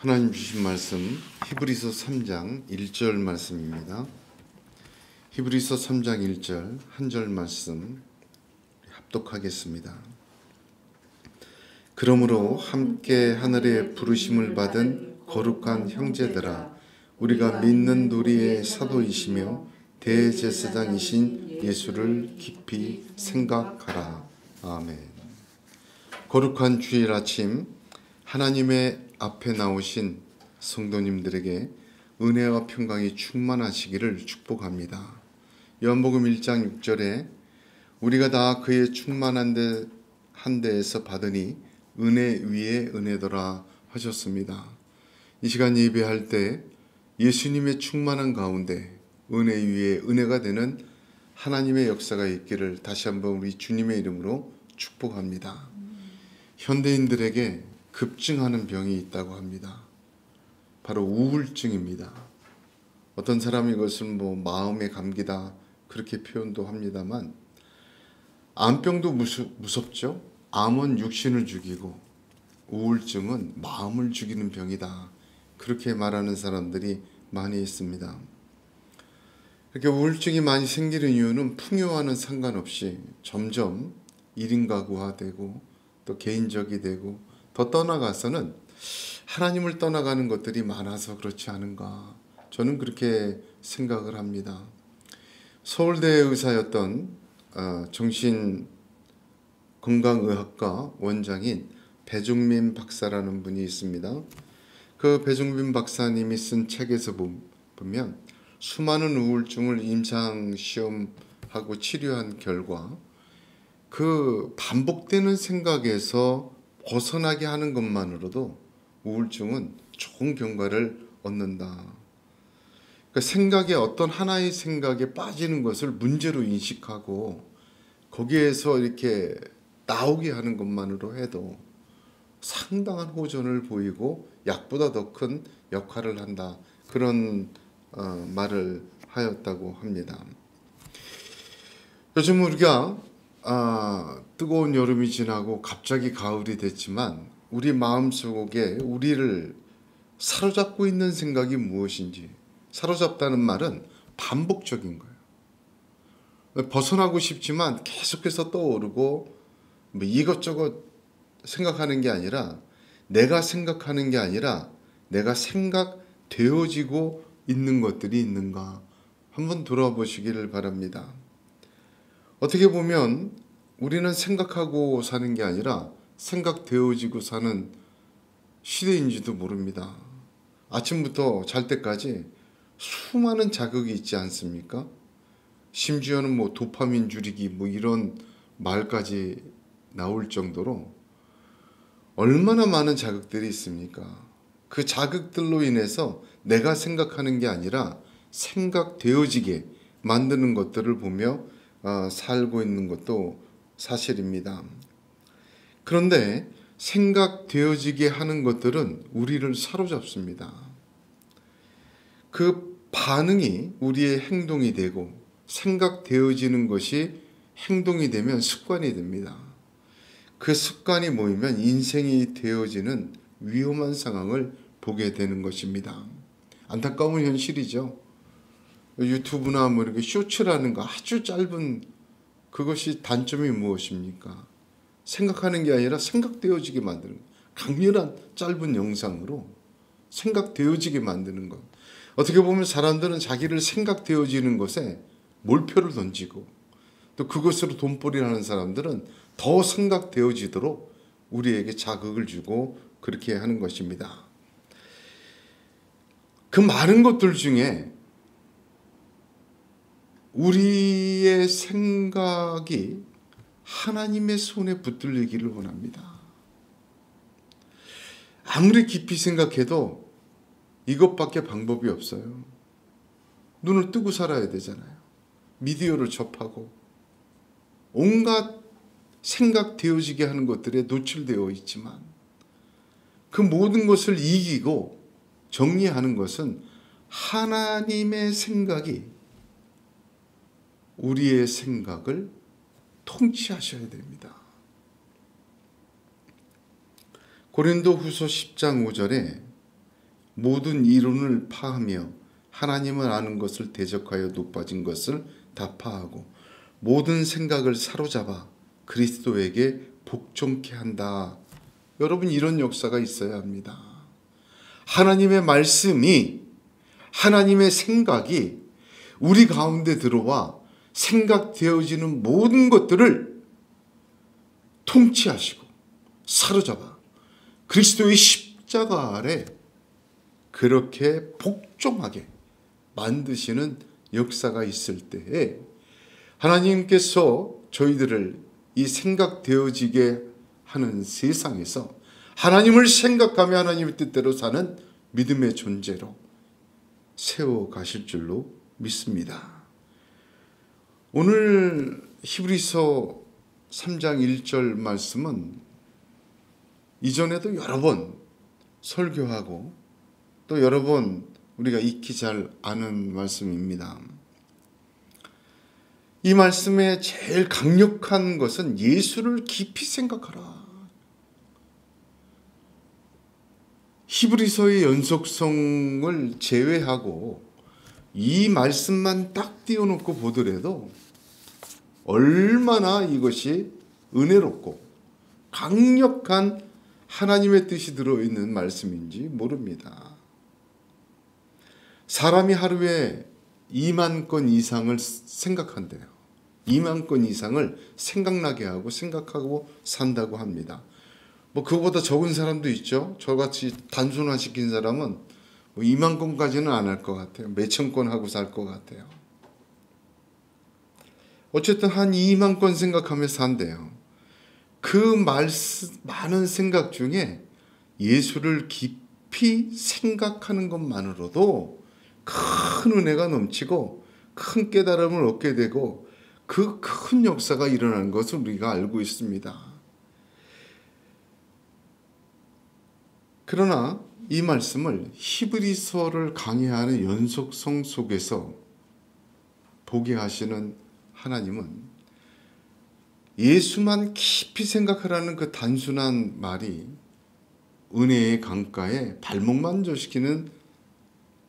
하나님 주신 말씀 히브리서 3장 1절 말씀입니다. 히브리서 3장 1절 한 절 말씀 합독하겠습니다. 그러므로 함께 하늘의 부르심을 받은 거룩한 형제들아, 우리가 믿는 우리의 사도이시며 대제사장이신 예수를 깊이 생각하라. 아멘. 거룩한 주일 아침, 하나님의 앞에 나오신 성도님들에게 은혜와 평강이 충만하시기를 축복합니다. 요한복음 1장 6절에 우리가 다 그의 충만한 데에서 받으니 은혜 위에 은혜더라 하셨습니다. 이 시간 예배할 때 예수님의 충만한 가운데 은혜 위에 은혜가 되는 하나님의 역사가 있기를 다시 한번 우리 주님의 이름으로 축복합니다. 현대인들에게 급증하는 병이 있다고 합니다. 바로 우울증입니다. 어떤 사람이 이것을 마음의 감기다 그렇게 표현도 합니다만, 암병도 무섭죠. 암은 육신을 죽이고 우울증은 마음을 죽이는 병이다, 그렇게 말하는 사람들이 많이 있습니다. 이렇게 우울증이 많이 생기는 이유는 풍요와는 상관없이 점점 1인 가구화되고 또 개인적이 되고 더 떠나가서는 하나님을 떠나가는 것들이 많아서 그렇지 않은가, 저는 그렇게 생각을 합니다. 서울대 의사였던 정신건강의학과 원장인 배종민 박사라는 분이 있습니다. 그 배종민 박사님이 쓴 책에서 보면 수많은 우울증을 임상시험하고 치료한 결과 그 반복되는 생각에서 벗어나게 하는 것만으로도 우울증은 좋은 결과를 얻는다. 그러니까 생각에 어떤 하나의 생각에 빠지는 것을 문제로 인식하고 거기에서 이렇게 나오게 하는 것만으로 해도 상당한 호전을 보이고 약보다 더 큰 역할을 한다, 그런 말을 하였다고 합니다. 요즘 우리가 뜨거운 여름이 지나고 갑자기 가을이 됐지만 우리 마음속에 우리를 사로잡고 있는 생각이 무엇인지, 사로잡다는 말은 반복적인 거예요. 벗어나고 싶지만 계속해서 떠오르고 이것저것 생각하는 게 아니라, 내가 생각하는 게 아니라 내가 생각되어지고 있는 것들이 있는가 한번 돌아보시기를 바랍니다. 어떻게 보면 우리는 생각하고 사는 게 아니라 생각되어지고 사는 시대인지도 모릅니다. 아침부터 잘 때까지 수많은 자극이 있지 않습니까? 심지어는 도파민 줄이기 이런 말까지 나올 정도로 얼마나 많은 자극들이 있습니까? 그 자극들로 인해서 내가 생각하는 게 아니라 생각되어지게 만드는 것들을 보며 살고 있는 것도 사실입니다. 그런데 생각되어지게 하는 것들은 우리를 사로잡습니다. 그 반응이 우리의 행동이 되고, 생각되어지는 것이 행동이 되면 습관이 됩니다. 그 습관이 모이면 인생이 되어지는 위험한 상황을 보게 되는 것입니다. 안타까운 현실이죠. 유튜브나 이렇게 쇼츠라는 거 아주 짧은, 그것이 단점이 무엇입니까? 생각하는 게 아니라 생각되어지게 만드는 것. 강렬한 짧은 영상으로 생각되어지게 만드는 것. 어떻게 보면 사람들은 자기를 생각되어지는 것에 몰표를 던지고, 또 그것으로 돈벌이를 하는 사람들은 더 생각되어지도록 우리에게 자극을 주고 그렇게 하는 것입니다. 그 많은 것들 중에 우리의 생각이 하나님의 손에 붙들리기를 원합니다. 아무리 깊이 생각해도 이것밖에 방법이 없어요. 눈을 뜨고 살아야 되잖아요. 미디어를 접하고 온갖 생각되어지게 하는 것들에 노출되어 있지만, 그 모든 것을 이기고 정리하는 것은 하나님의 생각이 우리의 생각을 통치하셔야 됩니다. 고린도후서 10장 5절에 모든 이론을 파하며 하나님을 아는 것을 대적하여 높아진 것을 다 파하고 모든 생각을 사로잡아 그리스도에게 복종케 한다. 여러분, 이런 역사가 있어야 합니다. 하나님의 말씀이, 하나님의 생각이 우리 가운데 들어와 생각되어지는 모든 것들을 통치하시고 사로잡아 그리스도의 십자가 아래 그렇게 복종하게 만드시는 역사가 있을 때에 하나님께서 저희들을 이 생각되어지게 하는 세상에서 하나님을 생각하며 하나님의 뜻대로 사는 믿음의 존재로 세워가실 줄로 믿습니다. 오늘 히브리서 3장 1절 말씀은 이전에도 여러 번 설교하고 또 여러 번 우리가 익히 잘 아는 말씀입니다. 이 말씀의 제일 강력한 것은 예수를 깊이 생각하라. 히브리서의 연속성을 제외하고 이 말씀만 딱 띄워놓고 보더라도 얼마나 이것이 은혜롭고 강력한 하나님의 뜻이 들어있는 말씀인지 모릅니다. 사람이 하루에 2만 건 이상을 생각한대요. 2만 건 이상을 생각나게 하고 생각하고 산다고 합니다. 그거보다 적은 사람도 있죠. 저같이 단순화시킨 사람은 2만 건까지는 안 할 것 같아요. 몇천 건 하고 살 것 같아요. 어쨌든 한 2만 건 생각하며 산대요. 그 많은 생각 중에 예수를 깊이 생각하는 것만으로도 큰 은혜가 넘치고 큰 깨달음을 얻게 되고 그 큰 역사가 일어나는 것을 우리가 알고 있습니다. 그러나 이 말씀을 히브리서를 강해하는 연속성 속에서 보게 하시는 하나님은 예수만 깊이 생각하라는 그 단순한 말이 은혜의 강가에 발목만 조시키는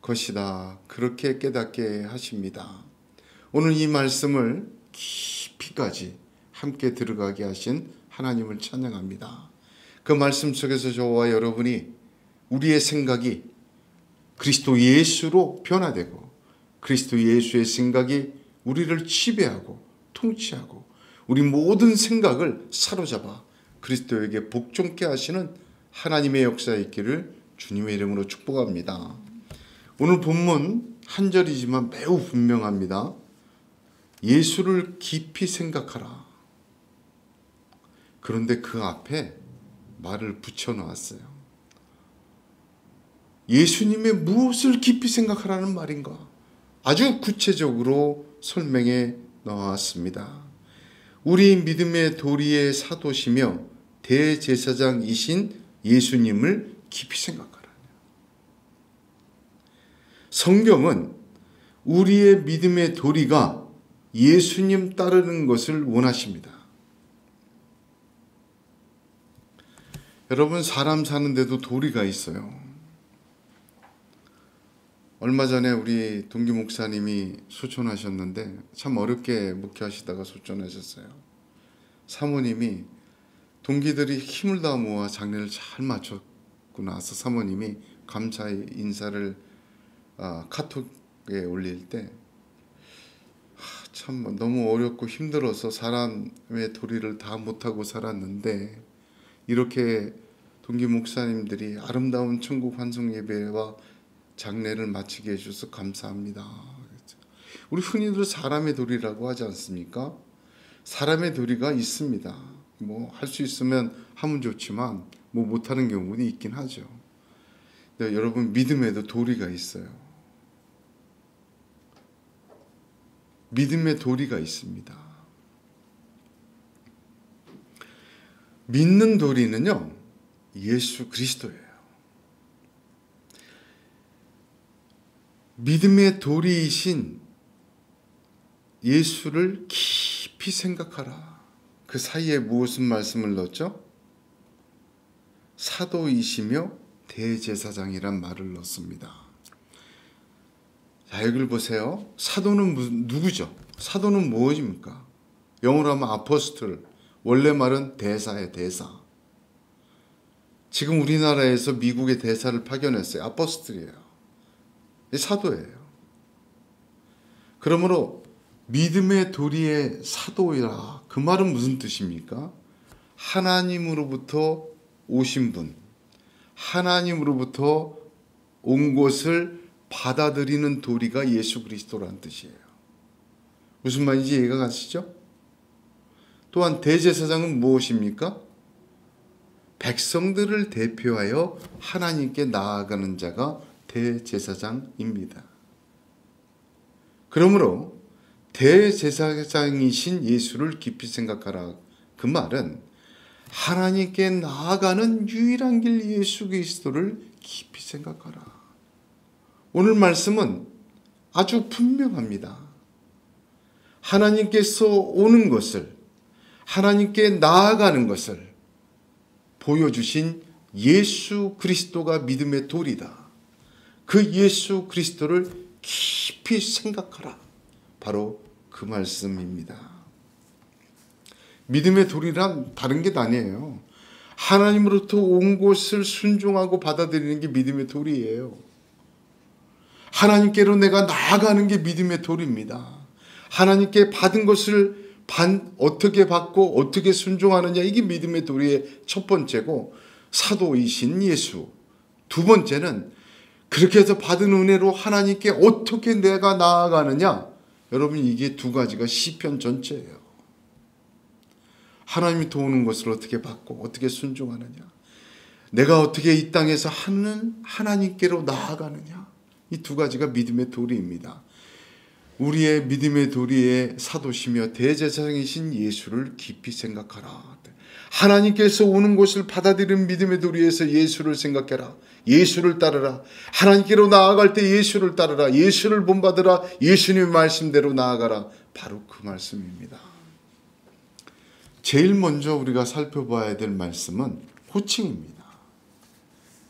것이다. 그렇게 깨닫게 하십니다. 오늘 이 말씀을 깊이까지 함께 들어가게 하신 하나님을 찬양합니다. 그 말씀 속에서 저와 여러분이 우리의 생각이 그리스도 예수로 변화되고 그리스도 예수의 생각이 우리를 지배하고 통치하고 우리 모든 생각을 사로잡아 그리스도에게 복종케 하시는 하나님의 역사에 있기를 주님의 이름으로 축복합니다. 오늘 본문 한 절이지만 매우 분명합니다. 예수를 깊이 생각하라. 그런데 그 앞에 말을 붙여놓았어요. 예수님의 무엇을 깊이 생각하라는 말인가? 아주 구체적으로 설명해 놓았습니다. 우리 믿음의 도리의 사도시며 대제사장이신 예수님을 깊이 생각하라. 성경은 우리의 믿음의 도리가 예수님 따르는 것을 원하십니다. 여러분, 사람 사는데도 도리가 있어요. 얼마 전에 우리 동기 목사님이 소천하셨는데 참 어렵게 목회하시다가 소천하셨어요. 사모님이 동기들이 힘을 다 모아 장례를 잘 마쳤고 나서 사모님이 감사의 인사를 카톡에 올릴 때 참 너무 어렵고 힘들어서 사람의 도리를 다 못하고 살았는데 이렇게 동기 목사님들이 아름다운 천국 환송 예배와 장례를 마치게 해주셔서 감사합니다. 우리 흔히들 사람의 도리라고 하지 않습니까? 사람의 도리가 있습니다. 할 수 있으면 하면 좋지만 못하는 경우도 있긴 하죠. 근데 여러분, 믿음에도 도리가 있어요. 믿음의 도리가 있습니다. 믿는 도리는요, 예수 그리스도예요. 믿음의 도리이신 예수를 깊이 생각하라. 그 사이에 무슨 말씀을 넣었죠? 사도이시며 대제사장이란 말을 넣습니다. 자, 여기를 보세요. 사도는 누구죠? 사도는 무엇입니까? 영어로 하면 아포스톨, 원래 말은 대사예요. 대사. 지금 우리나라에서 미국의 대사를 파견했어요. 아포스톨이에요. 사도예요. 그러므로 믿음의 도리의 사도이라, 그 말은 무슨 뜻입니까? 하나님으로부터 오신 분, 하나님으로부터 온 것을 받아들이는 도리가 예수 그리스도라는 뜻이에요. 무슨 말인지 이해가 가시죠? 또한 대제사장은 무엇입니까? 백성들을 대표하여 하나님께 나아가는 자가 대제사장입니다. 그러므로 대제사장이신 예수를 깊이 생각하라. 그 말은 하나님께 나아가는 유일한 길 예수 그리스도를 깊이 생각하라. 오늘 말씀은 아주 분명합니다. 하나님께서 오는 것을, 하나님께 나아가는 것을 보여주신 예수 그리스도가 믿음의 도리다. 그 예수 그리스도를 깊이 생각하라. 바로 그 말씀입니다. 믿음의 도리란 다른 게 아니에요. 하나님으로부터 온 것을 순종하고 받아들이는 게 믿음의 도리예요. 하나님께로 내가 나아가는 게 믿음의 도리입니다. 하나님께 받은 것을 어떻게 받고 어떻게 순종하느냐, 이게 믿음의 도리의 첫 번째고 사도이신 예수. 두 번째는 그렇게 해서 받은 은혜로 하나님께 어떻게 내가 나아가느냐. 여러분, 이게 두 가지가 시편 전체예요. 하나님이 도우는 것을 어떻게 받고 어떻게 순종하느냐, 내가 어떻게 이 땅에서 하나님께로 나아가느냐, 이 두 가지가 믿음의 도리입니다. 우리의 믿음의 도리의 사도시며 대제사장이신 예수를 깊이 생각하라. 하나님께서 오는 것을 받아들이는 믿음의 도리에서 예수를 생각해라. 예수를 따르라. 하나님께로 나아갈 때 예수를 따르라. 예수를 본받으라. 예수님의 말씀대로 나아가라. 바로 그 말씀입니다. 제일 먼저 우리가 살펴봐야 될 말씀은 호칭입니다.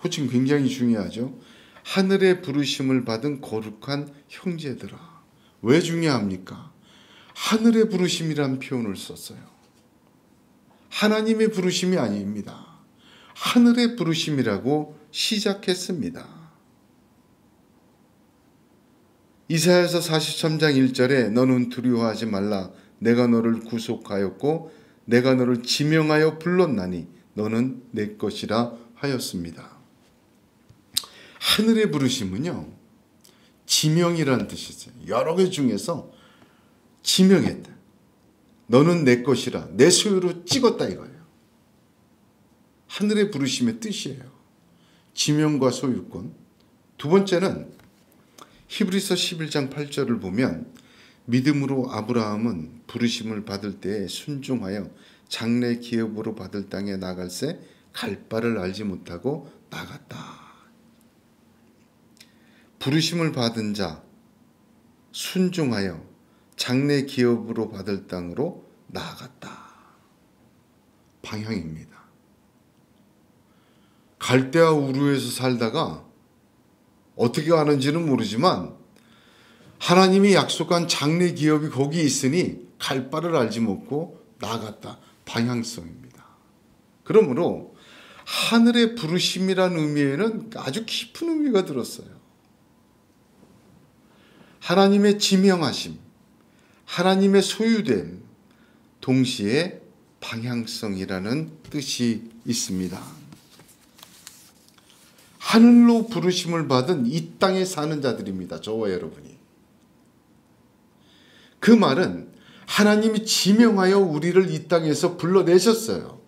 호칭 굉장히 중요하죠. 하늘의 부르심을 받은 거룩한 형제들아. 왜 중요합니까? 하늘의 부르심이란 표현을 썼어요. 하나님의 부르심이 아닙니다. 하늘의 부르심이라고 시작했습니다. 이사야서 43장 1절에 너는 두려워하지 말라. 내가 너를 구속하였고 내가 너를 지명하여 불렀나니 너는 내 것이라 하였습니다. 하늘의 부르심은요, 지명이라는 뜻이 있어요. 여러 개 중에서 지명했다. 너는 내 것이라, 내 소유로 찍었다 이거예요. 하늘의 부르심의 뜻이에요. 지명과 소유권. 두 번째는 히브리서 11장 8절을 보면 믿음으로 아브라함은 부르심을 받을 때에 순종하여 장래 기업으로 받을 땅에 나갈새 갈 바를 알지 못하고 나갔다. 부르심을 받은 자, 순종하여 장래 기업으로 받을 땅으로 나아갔다. 방향입니다. 갈대아 우르에서 살다가 어떻게 가는지는 모르지만 하나님이 약속한 장래 기업이 거기 있으니 갈 바를 알지 못하고 나아갔다. 방향성입니다. 그러므로 하늘의 부르심이라는 의미에는 아주 깊은 의미가 들었어요. 하나님의 지명하심, 하나님의 소유됨, 동시에 방향성이라는 뜻이 있습니다. 하늘로 부르심을 받은 이 땅에 사는 자들입니다. 저와 여러분이. 그 말은 하나님이 지명하여 우리를 이 땅에서 불러내셨어요.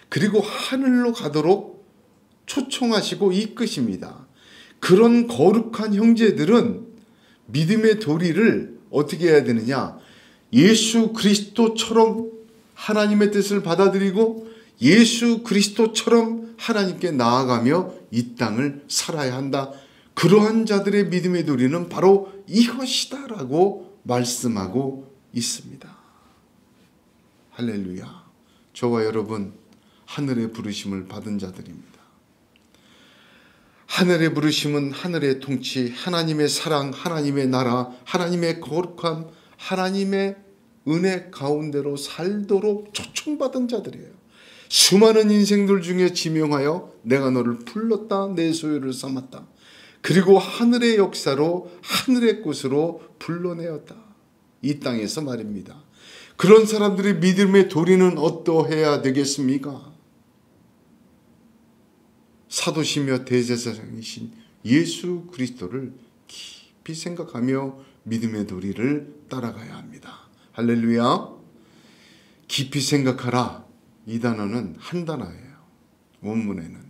그리고 하늘로 가도록 초청하시고 이끄십니다. 그런 거룩한 형제들은 믿음의 도리를 어떻게 해야 되느냐? 예수 그리스도처럼 하나님의 뜻을 받아들이고 예수 그리스도처럼 하나님께 나아가며 이 땅을 살아야 한다. 그러한 자들의 믿음의 도리는 바로 이것이다라고 말씀하고 있습니다. 할렐루야. 저와 여러분 하늘의 부르심을 받은 자들입니다. 하늘의 부르심은 하늘의 통치, 하나님의 사랑, 하나님의 나라, 하나님의 거룩함, 하나님의 은혜 가운데로 살도록 초청받은 자들이에요. 수많은 인생들 중에 지명하여 내가 너를 불렀다, 내 소유를 삼았다. 그리고 하늘의 역사로 하늘의 곳으로 불러내었다. 이 땅에서 말입니다. 그런 사람들의 믿음의 도리는 어떠해야 되겠습니까? 사도시며 대제사장이신 예수 그리스도를 깊이 생각하며 믿음의 도리를 따라가야 합니다. 할렐루야. 깊이 생각하라. 이 단어는 한 단어예요. 원문에는.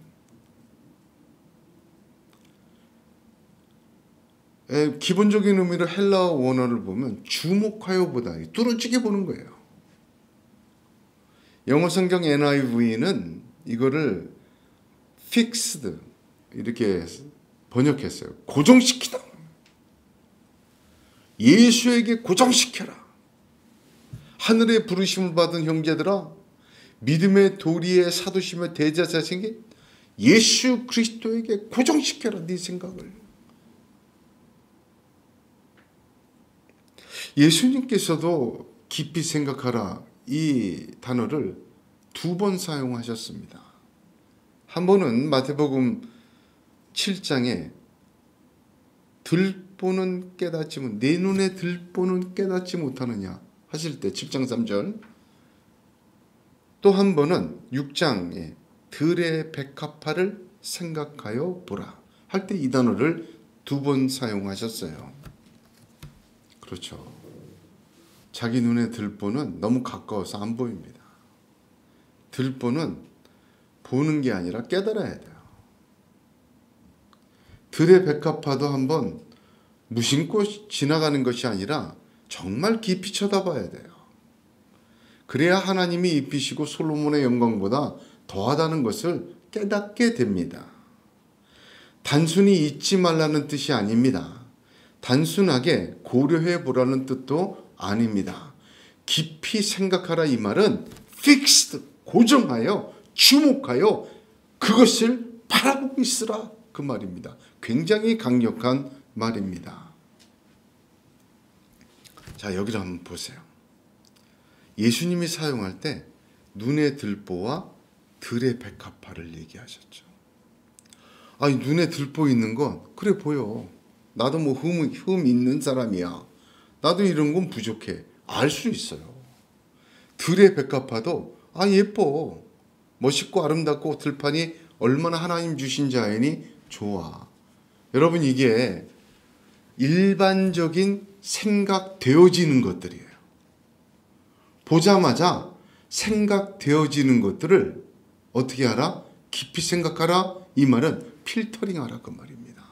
기본적인 의미로 헬라어 원어를 보면 주목하여보다 뚫어지게 보는 거예요. 영어 성경 NIV는 이거를 fixed 이렇게 번역했어요. 고정시키다. 예수에게 고정시켜라. 하늘의 부르심을 받은 형제들아, 믿음의 도리의 사도시며 대제사장인 예수 그리스도에게 고정시켜라. 네 생각을. 예수님께서도 깊이 생각하라 이 단어를 2번 사용하셨습니다. 한 번은 마태복음 7장에 들보는 깨닫지 못, 내 눈에 들보는 깨닫지 못하느냐 하실 때 7장 3절, 또 한 번은 6장에 들의 백합화를 생각하여 보라 할 때 이 단어를 2번 사용하셨어요. 그렇죠. 자기 눈에 들보는 너무 가까워서 안 보입니다. 들보는 보는 게 아니라 깨달아야 돼요. 들의 백합화도 한번 무심코 지나가는 것이 아니라 정말 깊이 쳐다봐야 돼요. 그래야 하나님이 입히시고 솔로몬의 영광보다 더하다는 것을 깨닫게 됩니다. 단순히 잊지 말라는 뜻이 아닙니다. 단순하게 고려해 보라는 뜻도 아닙니다. 깊이 생각하라 이 말은 fixed, 고정하여 주목하여 그것을 바라보고 있으라 그 말입니다. 굉장히 강력한 말입니다. 자, 여기를 한번 보세요. 예수님이 사용할 때 눈의 들보와 들의 백합화를 얘기하셨죠. 아니, 눈에 들보 있는 건 그래 보여. 나도 뭐 흠 있는 사람이야. 나도 이런 건 부족해. 알 수 있어요. 들의 백합화도 예뻐. 멋있고 아름답고 들판이 얼마나 하나님 주신 자연이 좋아. 여러분, 이게 일반적인 생각되어지는 것들이에요. 보자마자 생각되어지는 것들을 어떻게 하라? 깊이 생각하라. 이 말은 필터링하라 그 말입니다.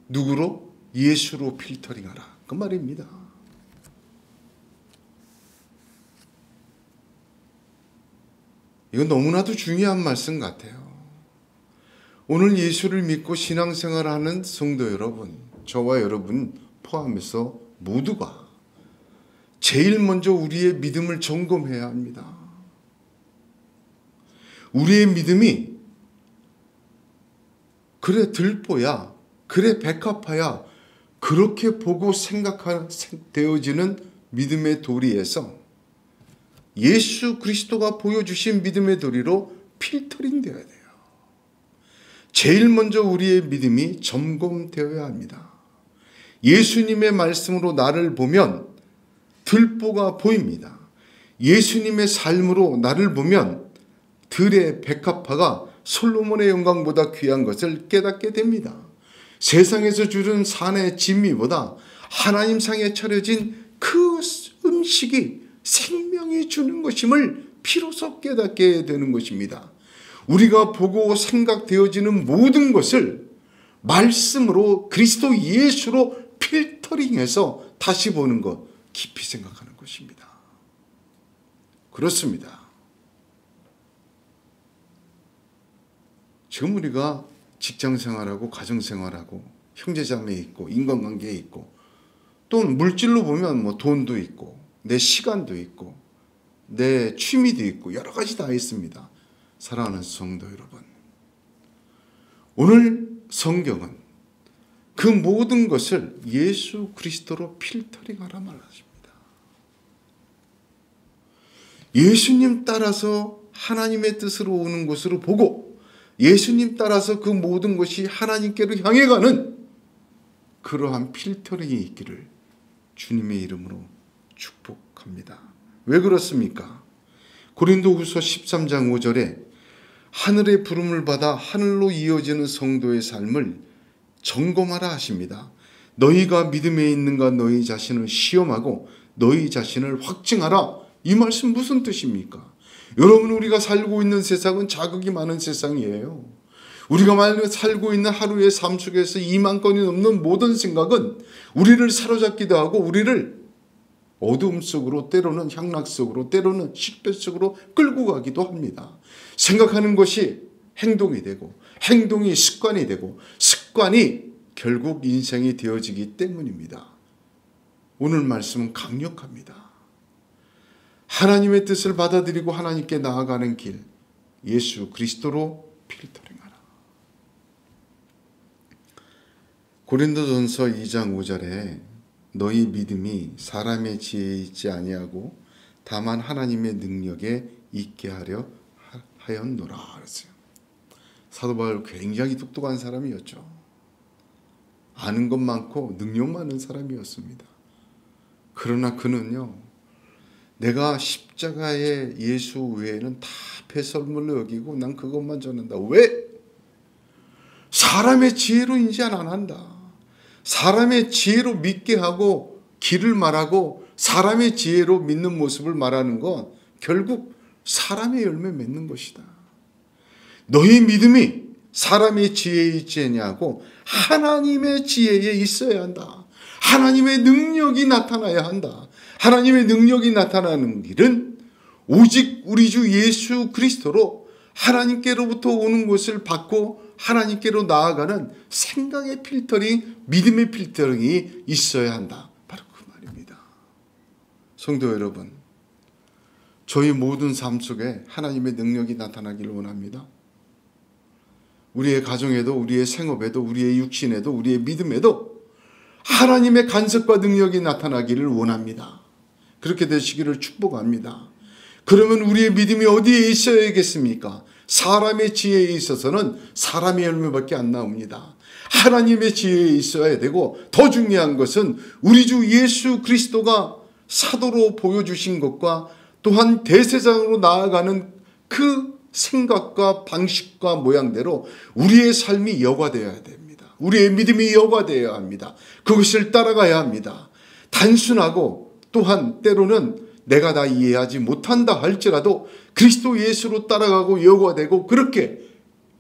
누구로? 예수로 필터링하라 그 말입니다. 이건 너무나도 중요한 말씀 같아요. 오늘 예수를 믿고 신앙생활하는 성도 여러분, 저와 여러분 포함해서 모두가 제일 먼저 우리의 믿음을 점검해야 합니다. 우리의 믿음이 그래 들보야, 그래 백합화야, 그렇게 보고 생각되어지는 믿음의 도리에서 예수 그리스도가 보여주신 믿음의 도리로 필터링 되어야 돼요. 제일 먼저 우리의 믿음이 점검되어야 합니다. 예수님의 말씀으로 나를 보면 들보가 보입니다. 예수님의 삶으로 나를 보면 들의 백합화가 솔로몬의 영광보다 귀한 것을 깨닫게 됩니다. 세상에서 주는 산의 진미보다 하나님 상에 차려진 그 음식이 생명이 주는 것임을 비로소 깨닫게 되는 것입니다. 우리가 보고 생각되어지는 모든 것을 말씀으로 그리스도 예수로 필터링해서 다시 보는 것, 깊이 생각하는 것입니다. 그렇습니다. 지금 우리가 직장생활하고 가정생활하고 형제자매 있고 인간관계에 있고 또 물질로 보면 뭐 돈도 있고 내 시간도 있고 내 취미도 있고 여러 가지 다 있습니다. 사랑하는 성도 여러분, 오늘 성경은 그 모든 것을 예수 그리스도로 필터링하라 말하십니다. 예수님 따라서 하나님의 뜻으로 오는 것으로 보고 예수님 따라서 그 모든 것이 하나님께로 향해 가는 그러한 필터링이 있기를 주님의 이름으로 축복합니다. 왜 그렇습니까? 고린도후서 13장 5절에 하늘의 부름을 받아 하늘로 이어지는 성도의 삶을 점검하라 하십니다. 너희가 믿음에 있는가 너희 자신을 시험하고 너희 자신을 확증하라. 이 말씀 무슨 뜻입니까? 여러분, 우리가 살고 있는 세상은 자극이 많은 세상이에요. 우리가 살고 있는 하루의 삶 속에서 2만 건이 넘는 모든 생각은 우리를 사로잡기도 하고 우리를 어두움 속으로, 때로는 향락 속으로, 때로는 식배 속으로 끌고 가기도 합니다. 생각하는 것이 행동이 되고 행동이 습관이 되고 습관이 결국 인생이 되어지기 때문입니다. 오늘 말씀은 강력합니다. 하나님의 뜻을 받아들이고 하나님께 나아가는 길, 예수 그리스도로 필터링하라. 고린도전서 2장 5절에 너희 믿음이 사람의 지혜에 있지 아니하고 다만 하나님의 능력에 있게 하려 하였노라 그랬어요. 사도 바울 굉장히 똑똑한 사람이었죠. 아는 것 많고 능력 많은 사람이었습니다. 그러나 그는요, 내가 십자가의 예수 외에는 다 배설물로 여기고 난 그것만 전한다. 왜? 사람의 지혜로 인지 안 한다. 사람의 지혜로 믿게 하고 길을 말하고 사람의 지혜로 믿는 모습을 말하는 건 결국 사람의 열매 맺는 것이다. 너희 믿음이 사람의 지혜에 있지 않냐고 하나님의 지혜에 있어야 한다. 하나님의 능력이 나타나야 한다. 하나님의 능력이 나타나는 길은 오직 우리 주 예수 그리스도로 하나님께로부터 오는 것을 받고 하나님께로 나아가는 생각의 필터링, 믿음의 필터링이 있어야 한다. 바로 그 말입니다. 성도 여러분, 저희 모든 삶 속에 하나님의 능력이 나타나기를 원합니다. 우리의 가정에도, 우리의 생업에도, 우리의 육신에도, 우리의 믿음에도 하나님의 간섭과 능력이 나타나기를 원합니다. 그렇게 되시기를 축복합니다. 그러면 우리의 믿음이 어디에 있어야겠습니까? 사람의 지혜에 있어서는 사람의 열매밖에 안 나옵니다. 하나님의 지혜에 있어야 되고, 더 중요한 것은 우리 주 예수 그리스도가 사도로 보여주신 것과 또한 대세장으로 나아가는 그 생각과 방식과 모양대로 우리의 삶이 여과되어야 됩니다. 우리의 믿음이 여과되어야 합니다. 그것을 따라가야 합니다. 단순하고 또한 때로는 내가 다 이해하지 못한다 할지라도 그리스도 예수로 따라가고 여과되고 그렇게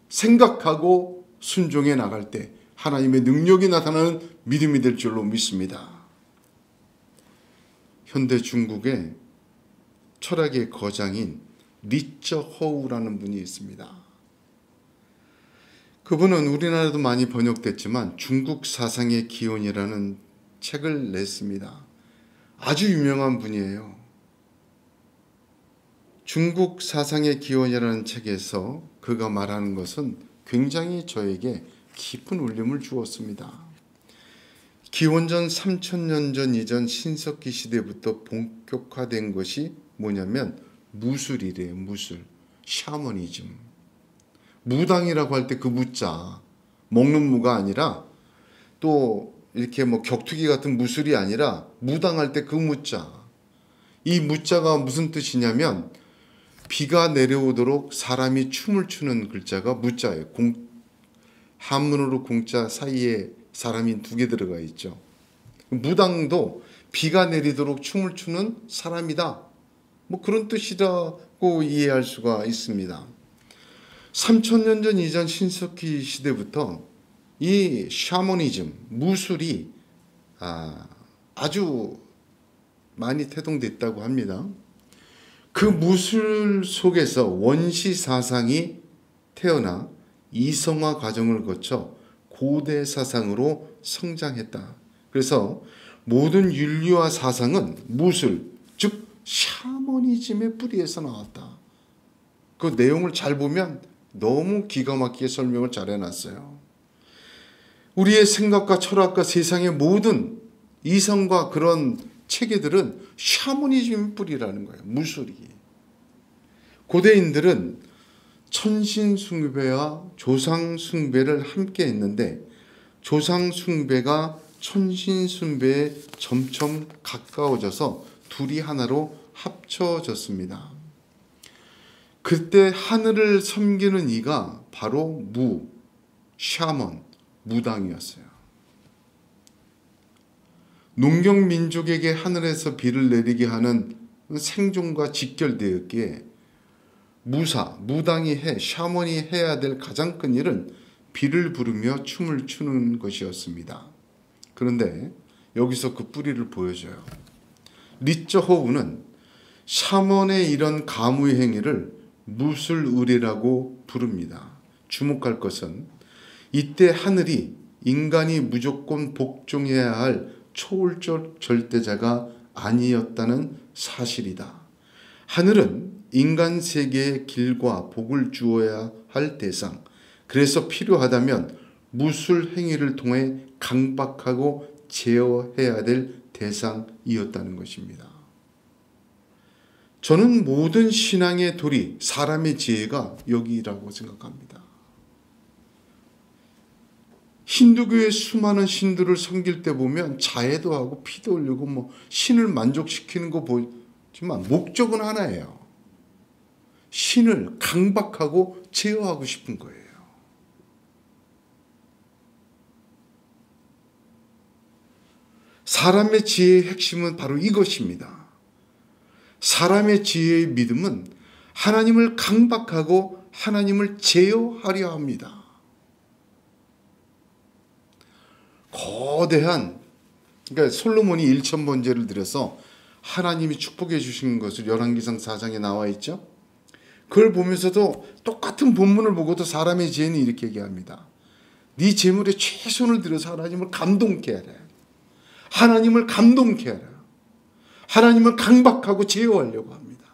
생각하고 순종해 나갈 때 하나님의 능력이 나타나는 믿음이 될 줄로 믿습니다. 현대 중국의 철학의 거장인 리처 허우라는 분이 있습니다. 그분은 우리나라도 많이 번역됐지만 중국 사상의 기원이라는 책을 냈습니다. 아주 유명한 분이에요. 중국 사상의 기원이라는 책에서 그가 말하는 것은 굉장히 저에게 깊은 울림을 주었습니다. 기원전 3000년 전 이전 신석기 시대부터 본격화된 것이 뭐냐면 무술이래요. 무술, 샤머니즘. 무당이라고 할 때 그 무자, 먹는 무가 아니라 또 이렇게 뭐 격투기 같은 무술이 아니라 무당할 때 그 무자. 이 무자가 무슨 뜻이냐면 비가 내려오도록 사람이 춤을 추는 글자가 무자예요. 한문으로 공자 사이에 사람이 2개 들어가 있죠. 무당도 비가 내리도록 춤을 추는 사람이다. 뭐 그런 뜻이라고 이해할 수가 있습니다. 3000년 전 이전 신석기 시대부터 이 샤머니즘, 무술이 아주 많이 태동됐다고 합니다. 그 무술 속에서 원시 사상이 태어나 이성화 과정을 거쳐 고대 사상으로 성장했다. 그래서 모든 윤리와 사상은 무술, 즉 샤머니즘의 뿌리에서 나왔다. 그 내용을 잘 보면 너무 기가 막히게 설명을 잘 해놨어요. 우리의 생각과 철학과 세상의 모든 이성과 그런 체계들은 샤머니즘 뿌리라는 거예요. 무술이. 고대인들은 천신 숭배와 조상 숭배를 함께 했는데 조상 숭배가 천신 숭배에 점점 가까워져서 둘이 하나로 합쳐졌습니다. 그때 하늘을 섬기는 이가 바로 샤먼, 무당이었어요. 농경민족에게 하늘에서 비를 내리게 하는 생존과 직결되었기에 무당이 샤먼이 해야 될 가장 큰 일은 비를 부르며 춤을 추는 것이었습니다. 그런데 여기서 그 뿌리를 보여줘요. 리처 호우는 샤먼의 이런 가무의 행위를 무술의례라고 부릅니다. 주목할 것은 이때 하늘이 인간이 무조건 복종해야 할 초월적 절대자가 아니었다는 사실이다. 하늘은 인간 세계의 길과 복을 주어야 할 대상, 그래서 필요하다면 무술 행위를 통해 강박하고 제어해야 될 대상이었다는 것입니다. 저는 모든 신앙의 도리, 사람의 지혜가 여기라고 생각합니다. 힌두교의 수많은 신들을 섬길 때 보면 자해도 하고 피도 흘리고 신을 만족시키는 거 보지만 목적은 하나예요. 신을 강박하고 제어하고 싶은 거예요. 사람의 지혜의 핵심은 바로 이것입니다. 사람의 지혜의 믿음은 하나님을 강박하고 하나님을 제어하려 합니다. 거대한, 그러니까 솔로몬이 1000번제를 드려서 하나님이 축복해 주신 것을 열왕기상 4장에 나와 있죠. 그걸 보면서도 똑같은 본문을 보고도 사람의 지혜는 이렇게 얘기합니다. 네 재물에 최선을 들여서 하나님을 감동케 하라. 하나님을 감동케 하라. 하나님을 강박하고 제어하려고 합니다.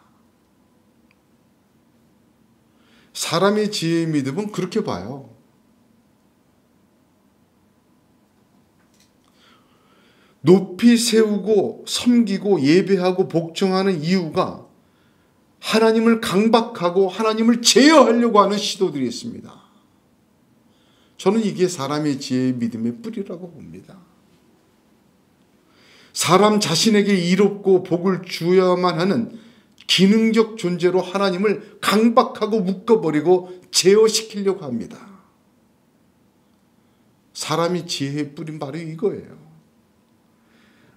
사람의 지혜의 믿음은 그렇게 봐요. 높이 세우고 섬기고 예배하고 복종하는 이유가 하나님을 강박하고 하나님을 제어하려고 하는 시도들이 있습니다. 저는 이게 사람의 지혜의 믿음의 뿌리라고 봅니다. 사람 자신에게 이롭고 복을 주어야만 하는 기능적 존재로 하나님을 강박하고 묶어버리고 제어시키려고 합니다. 사람의 지혜의 뿌리는 바로 이거예요.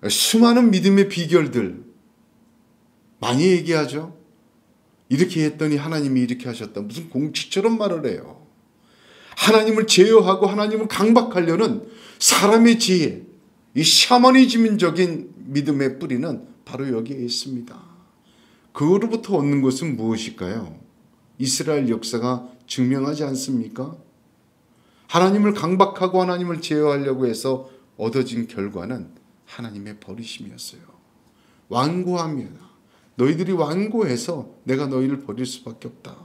수많은 믿음의 비결들 많이 얘기하죠. 이렇게 했더니 하나님이 이렇게 하셨다. 무슨 공치처럼 말을 해요. 하나님을 제어하고 하나님을 강박하려는 사람의 지혜, 이 샤머니즘적인 믿음의 뿌리는 바로 여기에 있습니다. 그거로부터 얻는 것은 무엇일까요? 이스라엘 역사가 증명하지 않습니까? 하나님을 강박하고 하나님을 제어하려고 해서 얻어진 결과는 하나님의 버리심이었어요. 완고합니다. 너희들이 완고해서 내가 너희를 버릴 수밖에 없다.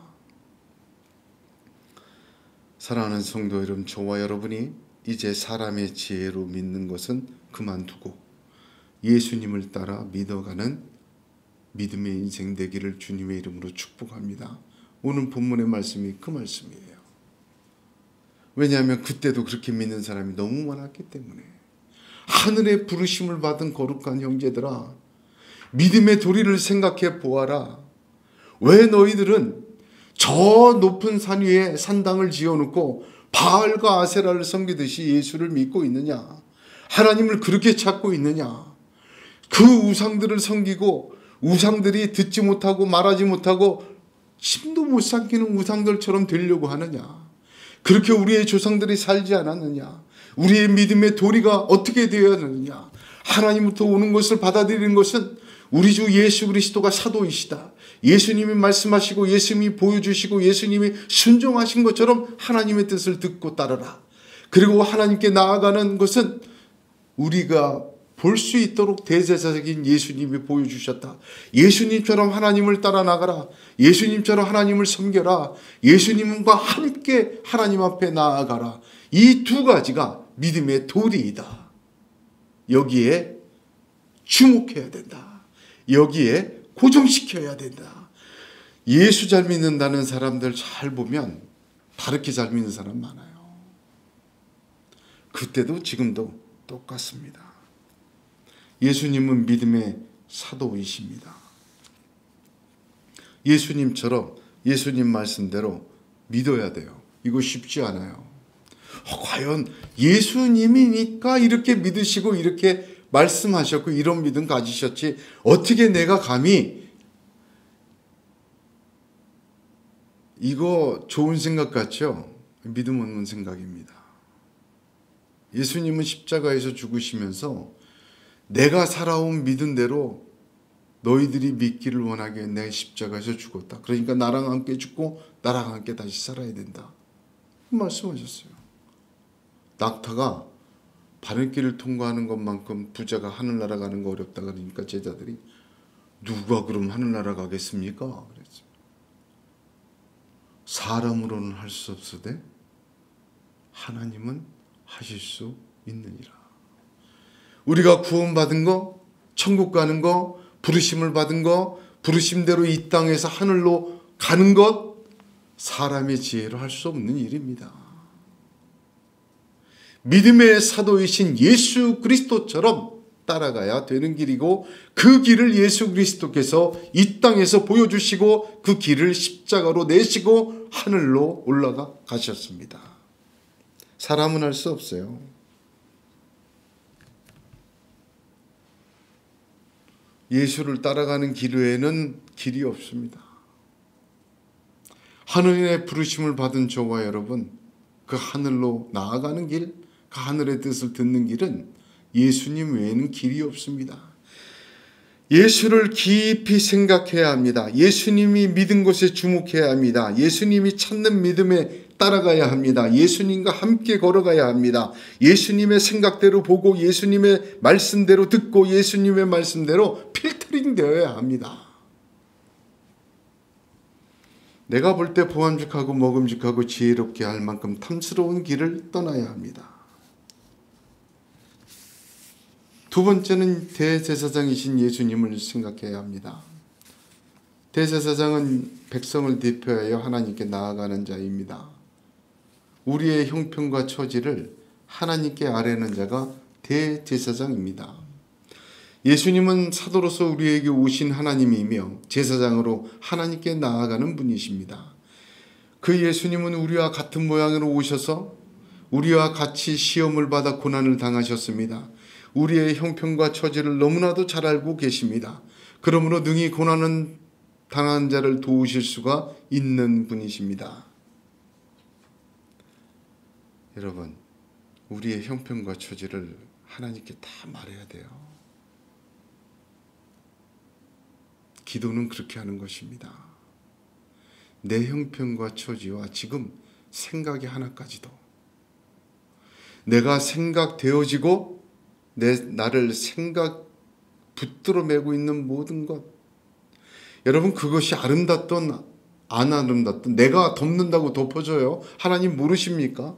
사랑하는 성도 여러분, 저와 여러분이 이제 사람의 지혜로 믿는 것은 그만두고 예수님을 따라 믿어가는 믿음의 인생 되기를 주님의 이름으로 축복합니다. 오늘 본문의 말씀이 그 말씀이에요. 왜냐하면 그때도 그렇게 믿는 사람이 너무 많았기 때문에. 하늘의 부르심을 받은 거룩한 형제들아, 믿음의 도리를 생각해 보아라. 왜 너희들은 저 높은 산 위에 산당을 지어놓고 바알과 아세라를 섬기듯이 예수를 믿고 있느냐? 하나님을 그렇게 찾고 있느냐? 그 우상들을 섬기고 우상들이 듣지 못하고 말하지 못하고 침도 못 삼키는 우상들처럼 되려고 하느냐? 그렇게 우리의 조상들이 살지 않았느냐? 우리의 믿음의 도리가 어떻게 되어야 하느냐? 하나님부터 오는 것을 받아들이는 것은 우리 주 예수 그리스도가 사도이시다. 예수님이 말씀하시고 예수님이 보여주시고 예수님이 순종하신 것처럼 하나님의 뜻을 듣고 따르라. 그리고 하나님께 나아가는 것은 우리가 볼 수 있도록 대제사장인 예수님이 보여주셨다. 예수님처럼 하나님을 따라 나가라. 예수님처럼 하나님을 섬겨라. 예수님과 함께 하나님 앞에 나아가라. 이 두 가지가 믿음의 도리이다. 여기에 주목해야 된다. 여기에 고정시켜야 된다. 예수 잘 믿는다는 사람들 잘 보면 바르게 잘 믿는 사람 많아요. 그때도 지금도 똑같습니다. 예수님은 믿음의 사도이십니다. 예수님처럼 예수님 말씀대로 믿어야 돼요. 이거 쉽지 않아요. 과연 예수님이니까 이렇게 믿으시고 이렇게 말씀하셨고 이런 믿음 가지셨지 어떻게 내가 감히 이거 좋은 생각 같죠? 믿음 없는 생각입니다. 예수님은 십자가에서 죽으시면서 내가 살아온 믿음대로 너희들이 믿기를 원하게 내 십자가에서 죽었다. 그러니까 나랑 함께 죽고 나랑 함께 다시 살아야 된다. 말씀하셨어요. 낙타가 바늘길을 통과하는 것만큼 부자가 하늘나라 가는 거 어렵다 그러니까 제자들이 누가 그럼 하늘나라 가겠습니까? 그랬죠. 사람으로는 할 수 없으되 하나님은 하실 수 있느니라. 우리가 구원받은 거, 천국 가는 거, 부르심을 받은 거, 부르심대로 이 땅에서 하늘로 가는 것, 사람의 지혜로 할 수 없는 일입니다. 믿음의 사도이신 예수 그리스도처럼 따라가야 되는 길이고 그 길을 예수 그리스도께서 이 땅에서 보여주시고 그 길을 십자가로 내시고 하늘로 올라가 가셨습니다. 사람은 할 수 없어요. 예수를 따라가는 길 외에는 길이 없습니다. 하늘의 부르심을 받은 저와 여러분, 그 하늘로 나아가는 길, 그 하늘의 뜻을 듣는 길은 예수님 외에는 길이 없습니다. 예수를 깊이 생각해야 합니다. 예수님이 믿은 곳에 주목해야 합니다. 예수님이 찾는 믿음에 따라가야 합니다. 예수님과 함께 걸어가야 합니다. 예수님의 생각대로 보고 예수님의 말씀대로 듣고 예수님의 말씀대로 필터링 되어야 합니다. 내가 볼 때 보암직하고 먹음직하고 지혜롭게 할 만큼 탐스러운 길을 떠나야 합니다. 두 번째는 대제사장이신 예수님을 생각해야 합니다. 대제사장은 백성을 대표하여 하나님께 나아가는 자입니다. 우리의 형편과 처지를 하나님께 아뢰는 자가 대제사장입니다. 예수님은 사도로서 우리에게 오신 하나님이며 제사장으로 하나님께 나아가는 분이십니다. 그 예수님은 우리와 같은 모양으로 오셔서 우리와 같이 시험을 받아 고난을 당하셨습니다. 우리의 형편과 처지를 너무나도 잘 알고 계십니다. 그러므로 능히 고난을 당한 자를 도우실 수가 있는 분이십니다. 여러분, 우리의 형편과 처지를 하나님께 다 말해야 돼요. 기도는 그렇게 하는 것입니다. 내 형편과 처지와 지금 생각의 하나까지도 내가 생각되어지고 나를 생각 붙들어 매고 있는 모든 것, 여러분 그것이 아름답든 안 아름답든 내가 덮는다고 덮어줘요? 하나님 모르십니까?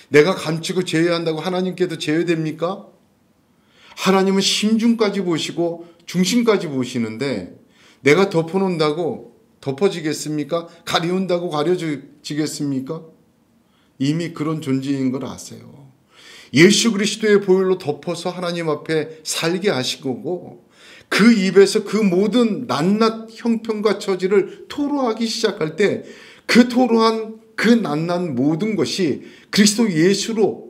내가 감추고 제외한다고 하나님께도 제외됩니까? 하나님은 심중까지 보시고 중심까지 보시는데 내가 덮어놓는다고 덮어지겠습니까? 가리운다고 가려지겠습니까? 이미 그런 존재인 걸 아세요. 예수 그리스도의 보혈로 덮어서 하나님 앞에 살게 하신 거고 그 입에서 그 모든 낱낱 형편과 처지를 토로하기 시작할 때 그 토로한 그 낱낱 모든 것이 그리스도 예수로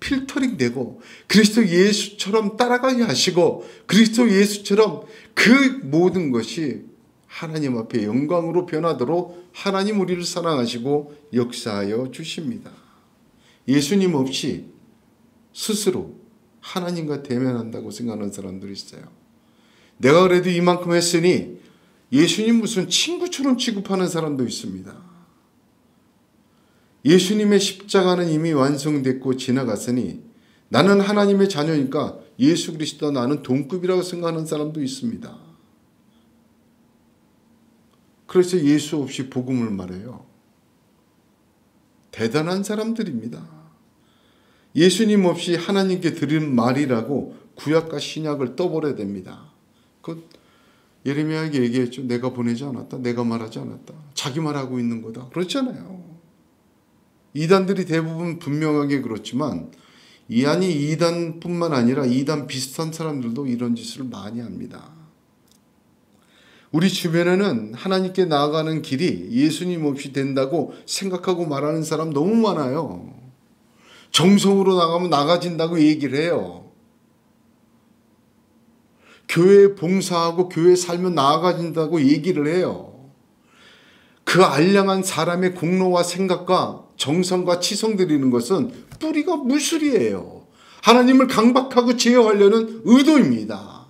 필터링되고 그리스도 예수처럼 따라가게 하시고 그리스도 예수처럼 그 모든 것이 하나님 앞에 영광으로 변하도록 하나님 우리를 사랑하시고 역사하여 주십니다. 예수님 없이 스스로 하나님과 대면한다고 생각하는 사람들이 있어요. 내가 그래도 이만큼 했으니 예수님 무슨 친구처럼 취급하는 사람도 있습니다. 예수님의 십자가는 이미 완성됐고 지나갔으니 나는 하나님의 자녀니까 예수 그리스도 나는 동급이라고 생각하는 사람도 있습니다. 그래서 예수 없이 복음을 말해요. 대단한 사람들입니다. 예수님 없이 하나님께 드린 말이라고 구약과 신약을 떠버려야 됩니다. 그 예레미야에게 얘기했죠. 내가 보내지 않았다. 내가 말하지 않았다. 자기 말하고 있는 거다. 그렇잖아요. 이단들이 대부분 분명하게 그렇지만 아니 이단뿐만 아니라 이단 비슷한 사람들도 이런 짓을 많이 합니다. 우리 주변에는 하나님께 나아가는 길이 예수님 없이 된다고 생각하고 말하는 사람 너무 많아요. 정성으로 나가면 나가진다고 얘기를 해요. 교회에 봉사하고 교회에 살면 나아가진다고 얘기를 해요. 그 알량한 사람의 공로와 생각과 정성과 치성 드리는 것은 뿌리가 무술이에요. 하나님을 강박하고 제어하려는 의도입니다.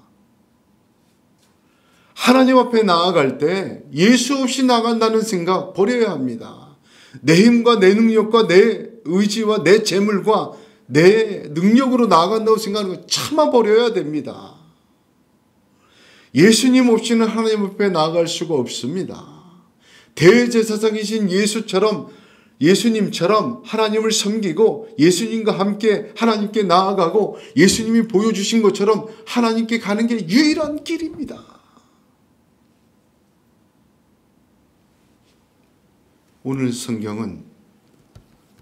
하나님 앞에 나아갈 때 예수 없이 나간다는 생각 버려야 합니다. 내 힘과 내 능력과 내 의지와 내 재물과 내 능력으로 나아간다고 생각하는 거 참아 버려야 됩니다. 예수님 없이는 하나님 앞에 나아갈 수가 없습니다. 대제사장이신 예수님처럼 하나님을 섬기고 예수님과 함께 하나님께 나아가고 예수님이 보여주신 것처럼 하나님께 가는 게 유일한 길입니다. 오늘 성경은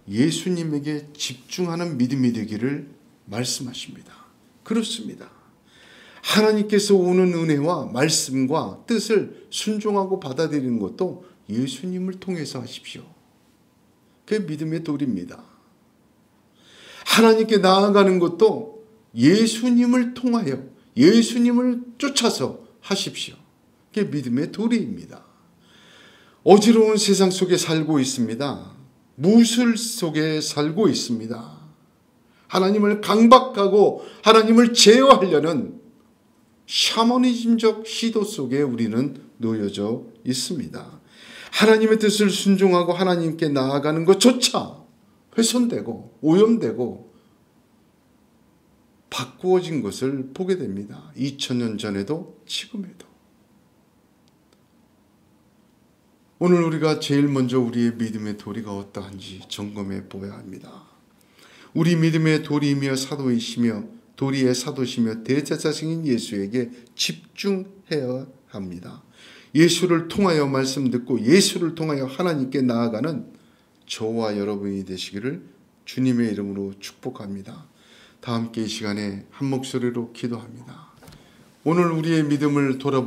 예수님에게 집중하는 믿음이 되기를 말씀하십니다. 그렇습니다. 하나님께서 오는 은혜와 말씀과 뜻을 순종하고 받아들이는 것도 예수님을 통해서 하십시오. 그게 믿음의 도리입니다. 하나님께 나아가는 것도 예수님을 통하여 예수님을 쫓아서 하십시오. 그게 믿음의 도리입니다. 어지러운 세상 속에 살고 있습니다. 무술 속에 살고 있습니다. 하나님을 강박하고 하나님을 제어하려는 샤머니즘적 시도 속에 우리는 놓여져 있습니다. 하나님의 뜻을 순종하고 하나님께 나아가는 것조차 훼손되고 오염되고 바꾸어진 것을 보게 됩니다. 2000년 전에도 지금에도. 오늘 우리가 제일 먼저 우리의 믿음의 도리가 어떠한지 점검해 보아야 합니다. 우리 믿음의 도리이며 사도이시며 도리의 사도시며 대제사장인 예수에게 집중해야 합니다. 예수를 통하여 말씀 듣고 예수를 통하여 하나님께 나아가는 저와 여러분이 되시기를 주님의 이름으로 축복합니다. 다 함께 이 시간에 한 목소리로 기도합니다. 오늘 우리의 믿음을 돌아보고